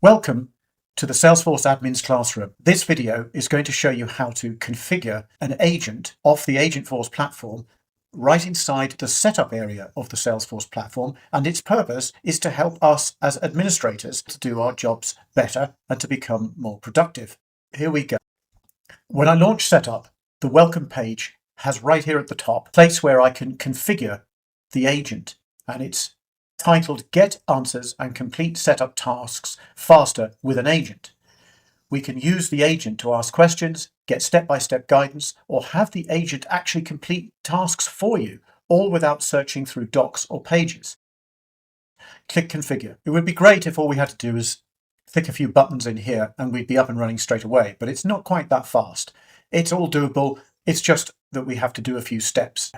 Welcome to the Salesforce Admin's Classroom. This video is going to show you how to configure an agent off the Agentforce platform right inside the setup area of the Salesforce platform, and its purpose is to help us as administrators to do our jobs better and to become more productive. Here we go. When I launch setup, the welcome page has right here at the top a place where I can configure the agent, and it's titled Get Answers and Complete Setup Tasks Faster with an Agent. We can use the agent to ask questions, get step-by-step guidance, or have the agent actually complete tasks for you, all without searching through docs or pages. Click Configure. It would be great if all we had to do is click a few buttons in here and we'd be up and running straight away, but it's not quite that fast. It's all doable. It's just that we have to do a few steps.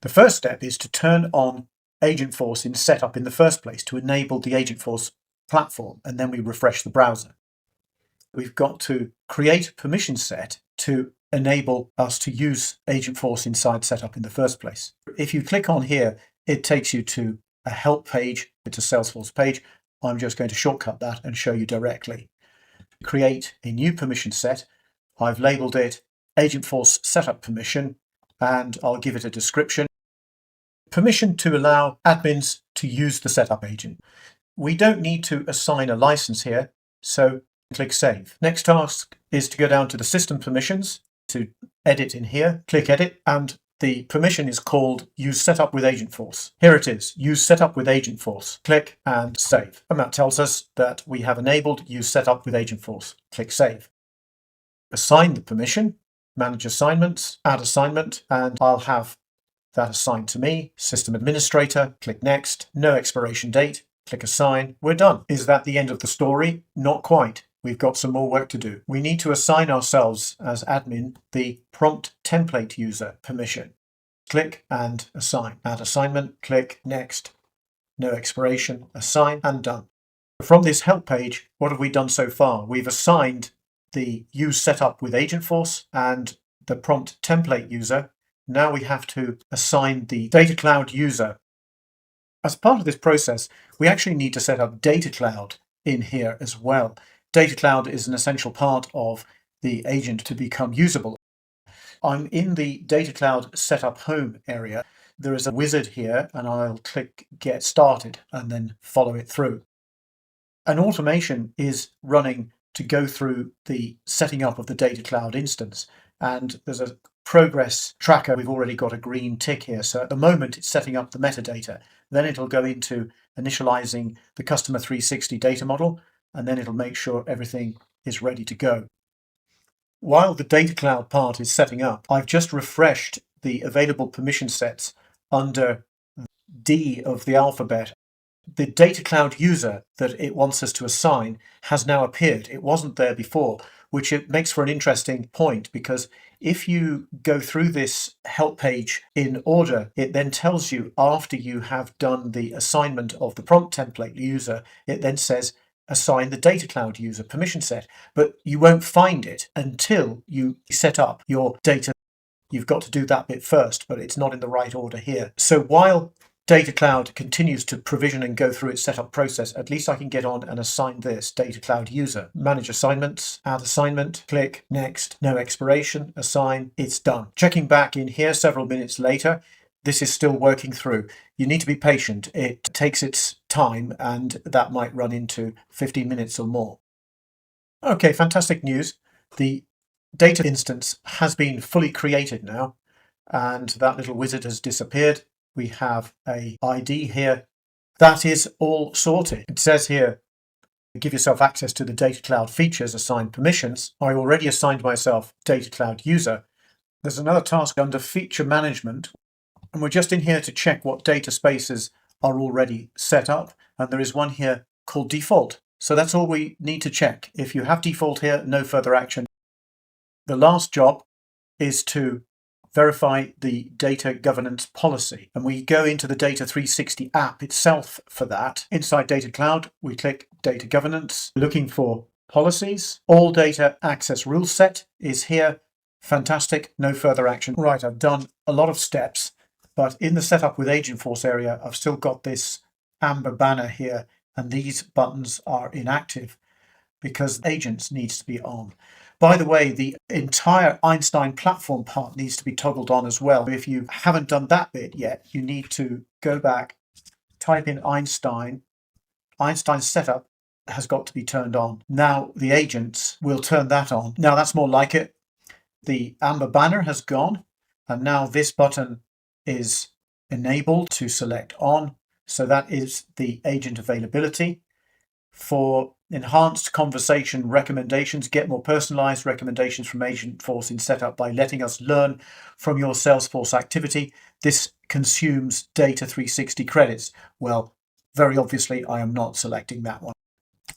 The first step is to turn on Agentforce in setup in the first place to enable the Agentforce platform, and then we refresh the browser. We've got to create a permission set to enable us to use Agentforce inside setup in the first place. If you click on here, it takes you to a help page. It's a Salesforce page. I'm just going to shortcut that and show you directly. Create a new permission set. I've labeled it Agentforce Setup Permission, and I'll give it a description. Permission to allow admins to use the setup agent. We don't need to assign a license here, so click Save. Next task is to go down to the System Permissions, to edit in here, click Edit, and the permission is called Use Setup with Agentforce. Here it is, Use Setup with Agentforce. Click and Save. And that tells us that we have enabled Use Setup with Agentforce. Click Save. Assign the permission, Manage Assignments, Add Assignment, and I'll have that assigned to me. System Administrator, click Next. No expiration date, click Assign. We're done. Is that the end of the story? Not quite. We've got some more work to do. We need to assign ourselves as admin the prompt template user permission. Click and assign. Add assignment, click Next. No expiration, assign, and done. From this help page, what have we done so far? We've assigned the Use Setup with Agentforce and the prompt template user. Now we have to assign the Data Cloud user. As part of this process, we actually need to set up Data Cloud in here as well. Data Cloud is an essential part of the agent to become usable. I'm in the Data Cloud Setup Home area. There is a wizard here, and I'll click Get Started and then follow it through. An automation is running to go through the setting up of the Data Cloud instance, and there's a progress tracker. We've already got a green tick here, so at the moment it's setting up the metadata. Then it'll go into initializing the Customer 360 data model, and then it'll make sure everything is ready to go. While the Data Cloud part is setting up, I've just refreshed the available permission sets under D of the alphabet. The Data Cloud user that it wants us to assign has now appeared. It wasn't there before, which it makes for an interesting point, because if you go through this help page in order, it then tells you after you have done the assignment of the prompt template user, it then says assign the Data Cloud user permission set, but you won't find it until you set up your data. You've got to do that bit first, but it's not in the right order here. So while Data Cloud continues to provision and go through its setup process, at least I can get on and assign this Data Cloud user. Manage assignments, add assignment, click Next, no expiration, assign, it's done. Checking back in here several minutes later, this is still working through. You need to be patient. It takes its time, and that might run into 15 minutes or more. Okay, fantastic news. The data instance has been fully created now, and that little wizard has disappeared. We have a ID here. That is all sorted. It says here, give yourself access to the Data Cloud features, assign permissions. I already assigned myself Data Cloud user. There's another task under feature management, and we're just in here to check what data spaces are already set up. And there is one here called default. So that's all we need to check. If you have default here, no further action. The last job is to verify the data governance policy, and we go into the Data 360 app itself for that. Inside Data Cloud, we click Data Governance, looking for policies. All data access rule set is here. Fantastic, no further action. Right, I've done a lot of steps, but in the setup with Agentforce area, I've still got this amber banner here, and these buttons are inactive. because agents needs to be on. By the way, the entire Einstein platform part needs to be toggled on as well. If you haven't done that bit yet, you need to go back, type in Einstein. Einstein setup has got to be turned on. Now the agents will turn that on. Now that's more like it. The amber banner has gone, and now this button is enabled to select on. So that is the agent availability. For enhanced conversation recommendations, get more personalized recommendations from Agentforce in setup by letting us learn from your Salesforce activity. This consumes Data 360 credits. Well, very obviously, I am not selecting that one.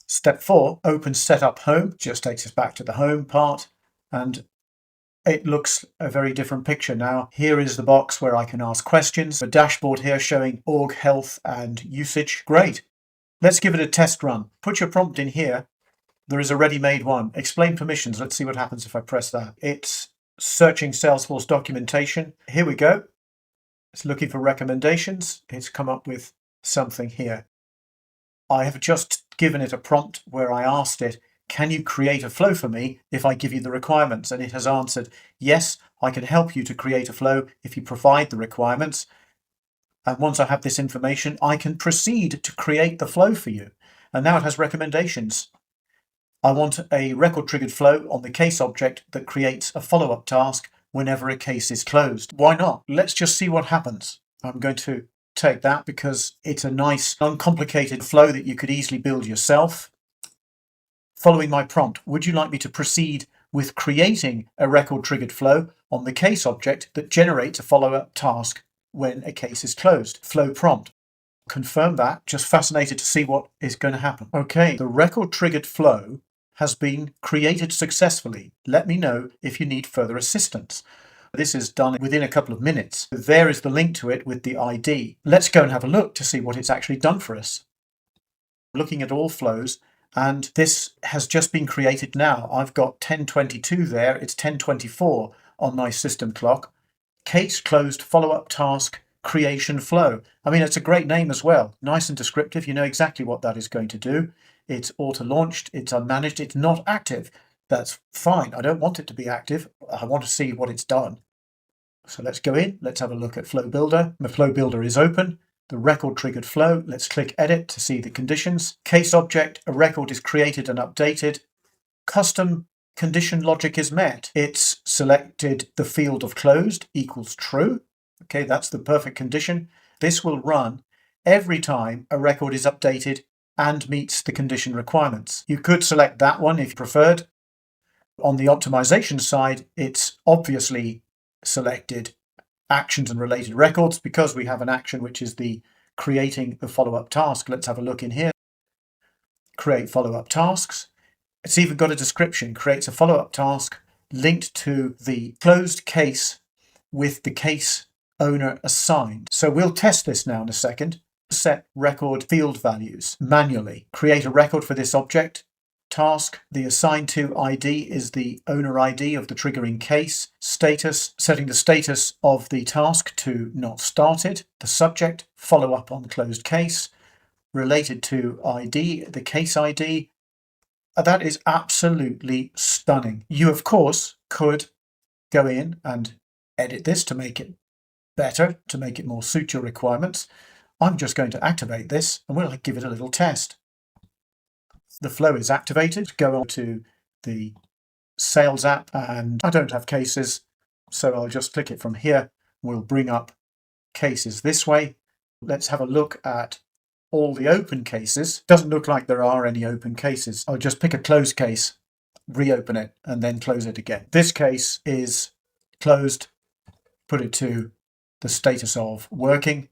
Step 4, open setup home, just takes us back to the home part, and it looks a very different picture now. Here is the box where I can ask questions. A dashboard here showing org health and usage. Great. Let's give it a test run. Put your prompt in here. There is a ready-made one. Explain permissions. Let's see what happens if I press that. It's searching Salesforce documentation. Here we go. It's looking for recommendations. It's come up with something here. I have just given it a prompt where I asked it, can you create a flow for me if I give you the requirements? And it has answered, yes, I can help you to create a flow if you provide the requirements. And once I have this information, I can proceed to create the flow for you. And now it has recommendations. I want a record-triggered flow on the case object that creates a follow-up task whenever a case is closed. Why not? Let's just see what happens. I'm going to take that because it's a nice, uncomplicated flow that you could easily build yourself. Following my prompt, would you like me to proceed with creating a record-triggered flow on the case object that generates a follow-up task when a case is closed? Flow prompt. Confirm that. Just fascinated to see what is going to happen. Okay, the record-triggered flow has been created successfully. Let me know if you need further assistance. This is done within a couple of minutes. There is the link to it with the ID. Let's go and have a look to see what it's actually done for us. Looking at all flows, and this has just been created now. I've got 10:22 there. It's 10:24 on my system clock. Case closed follow-up task creation flow. I mean, it's a great name as well. Nice and descriptive. You know exactly what that is going to do. It's auto-launched. It's unmanaged. It's not active. That's fine. I don't want it to be active. I want to see what it's done. So let's go in. Let's have a look at Flow Builder. The Flow Builder is open. The record triggered flow. Let's click edit to see the conditions. Case object, a record is created and updated. Custom condition logic is met. It's selected the field of closed equals true. Okay, that's the perfect condition. This will run every time a record is updated and meets the condition requirements. You could select that one if you preferred. On the optimization side, it's obviously selected actions and related records because we have an action which is the creating the follow-up task. Let's have a look in here. Create follow-up tasks. It's even got a description. Creates a follow-up task linked to the closed case with the case owner assigned. So we'll test this now in a second. Set record field values manually. Create a record for this object. Task, the assigned to ID is the owner ID of the triggering case. Status, setting the status of the task to not started. The subject, follow up on closed case. Related to ID, the case ID. That is absolutely stunning. You, of course, could go in and edit this to make it better, to make it more suit your requirements. I'm just going to activate this and we'll give it a little test. The flow is activated. Go on to the sales app, and I don't have cases, so I'll just click it from here. We'll bring up cases this way. Let's have a look at all the open cases. Doesn't look like there are any open cases. I'll just pick a closed case, reopen it, and then close it again. This case is closed. Put it to the status of working.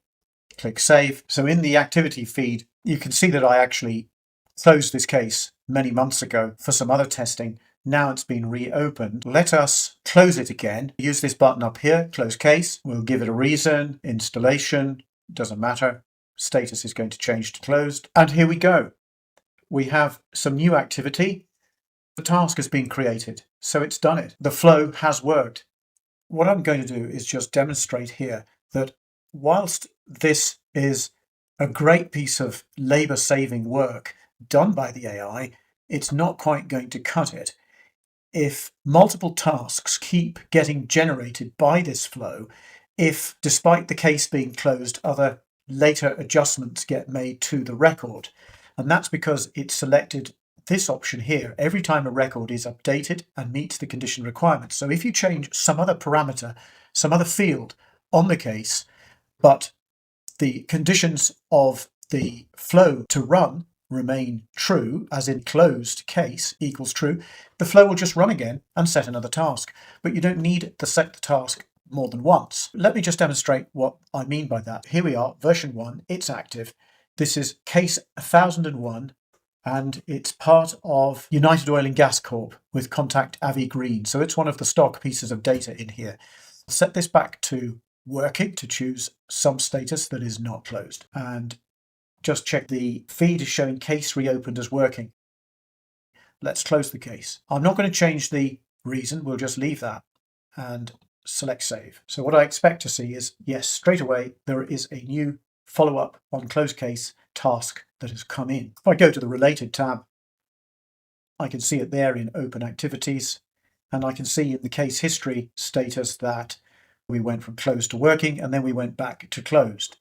Click save. So in the activity feed, you can see that I actually closed this case many months ago for some other testing. Now it's been reopened. Let us close it again. Use this button up here, close case. We'll give it a reason, installation, doesn't matter. Status is going to change to closed. And here we go. We have some new activity. The task has been created, so it's done it. The flow has worked. What I'm going to do is just demonstrate here that whilst this is a great piece of labor-saving work done by the AI, it's not quite going to cut it. If multiple tasks keep getting generated by this flow, if despite the case being closed, other later adjustments get made to the record, and that's because it selected this option here every time a record is updated and meets the condition requirements. So if you change some other parameter, some other field on the case, but the conditions of the flow to run remain true, as in closed case equals true, the flow will just run again and set another task. But you don't need to set the task more than once. Let me just demonstrate what I mean by that. Here we are, version 1, it's active. This is case 1001, and it's part of United Oil and Gas Corp with contact Avi Green. So it's one of the stock pieces of data in here. I'll set this back to working to choose some status that is not closed, and just check the feed is showing case reopened as working. Let's close the case. I'm not going to change the reason, we'll just leave that and select save. So what I expect to see is, yes, straight away there is a new follow-up on closed case task that has come in. If I go to the related tab, I can see it there in open activities, and I can see in the case history status that we went from closed to working and then we went back to closed.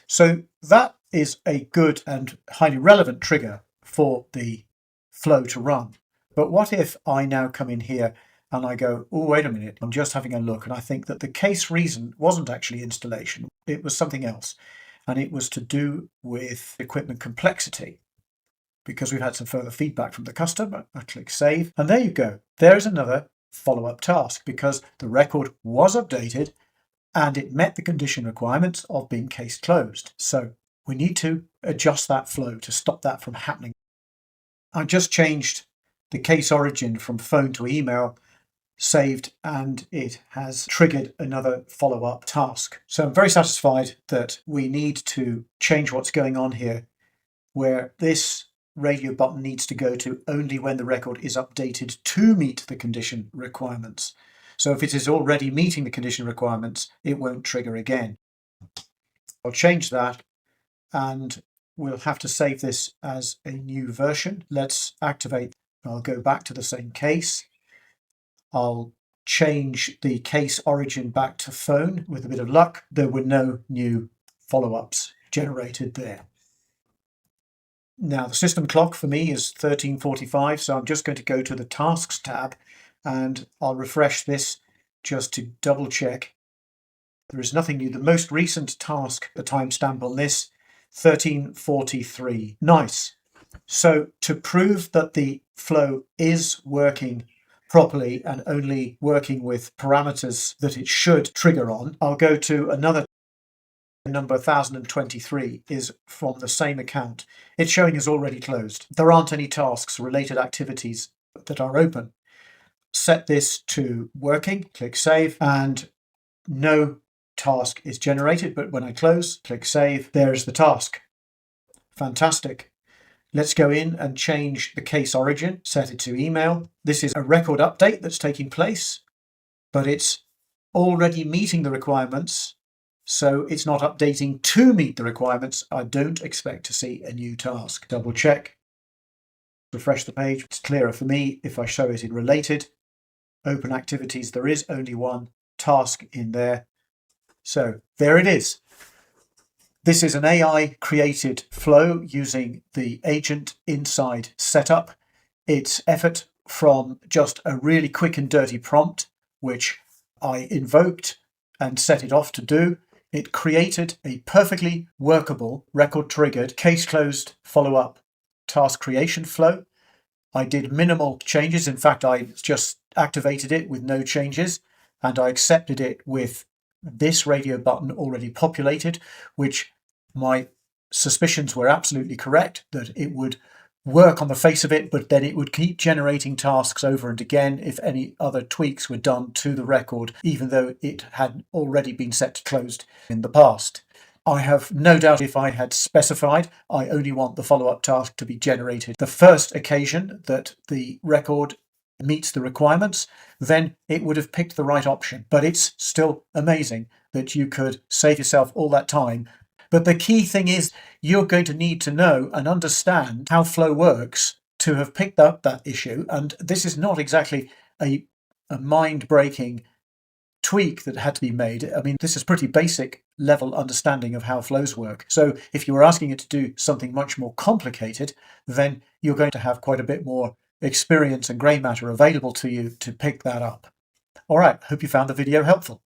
So that is a good and highly relevant trigger for the flow to run. But what if I now come in here and I go, oh, wait a minute, I'm just having a look, and I think that the case reason wasn't actually installation, it was something else. And it was to do with equipment complexity, because we've had some further feedback from the customer. I click save, and there you go. There's another follow-up task, because the record was updated and it met the condition requirements of being case closed. So we need to adjust that flow to stop that from happening. I just changed the case origin from phone to email, saved, and it has triggered another follow-up task. So I'm very satisfied that we need to change what's going on here, where this radio button needs to go to only when the record is updated to meet the condition requirements. So if it is already meeting the condition requirements, it won't trigger again. I'll change that, and we'll have to save this as a new version. Let's activate. I'll go back to the same case. I'll change the case origin back to phone. With a bit of luck, there were no new follow-ups generated there. Now the system clock for me is 13:45, so I'm just going to go to the Tasks tab and I'll refresh this just to double check. There is nothing new. The most recent task, the timestamp on this, 13:43. Nice. So to prove that the flow is working properly and only working with parameters that it should trigger on, I'll go to another number 1023 is from the same account. It's showing as already closed. There aren't any tasks, related activities that are open. Set this to working, click save, and no task is generated, but when I close, click save, there's the task. Fantastic. Let's go in and change the case origin, set it to email. This is a record update that's taking place, but it's already meeting the requirements, so it's not updating to meet the requirements. I don't expect to see a new task. Double check, refresh the page. It's clearer for me if I show it in related. Open activities, there is only one task in there. So there it is. This is an AI created flow using the Agent Inside setup. It's effort from just a really quick and dirty prompt, which I invoked and set it off to do. It created a perfectly workable record triggered case closed follow-up task creation flow. I did minimal changes. In fact, I just activated it with no changes, and I accepted it with this radio button already populated, which my suspicions were absolutely correct, that it would work on the face of it, but then it would keep generating tasks over and again if any other tweaks were done to the record, even though it had already been set to closed in the past. I have no doubt if I had specified I only want the follow-up task to be generated the first occasion that the record meets the requirements, then it would have picked the right option. But it's still amazing that you could save yourself all that time. But the key thing is you're going to need to know and understand how flow works to have picked up that issue. And this is not exactly a mind-breaking tweak that had to be made. I mean, this is pretty basic level understanding of how flows work. So if you were asking it to do something much more complicated, then you're going to have quite a bit more experience and grey matter available to you to pick that up. All right, hope you found the video helpful.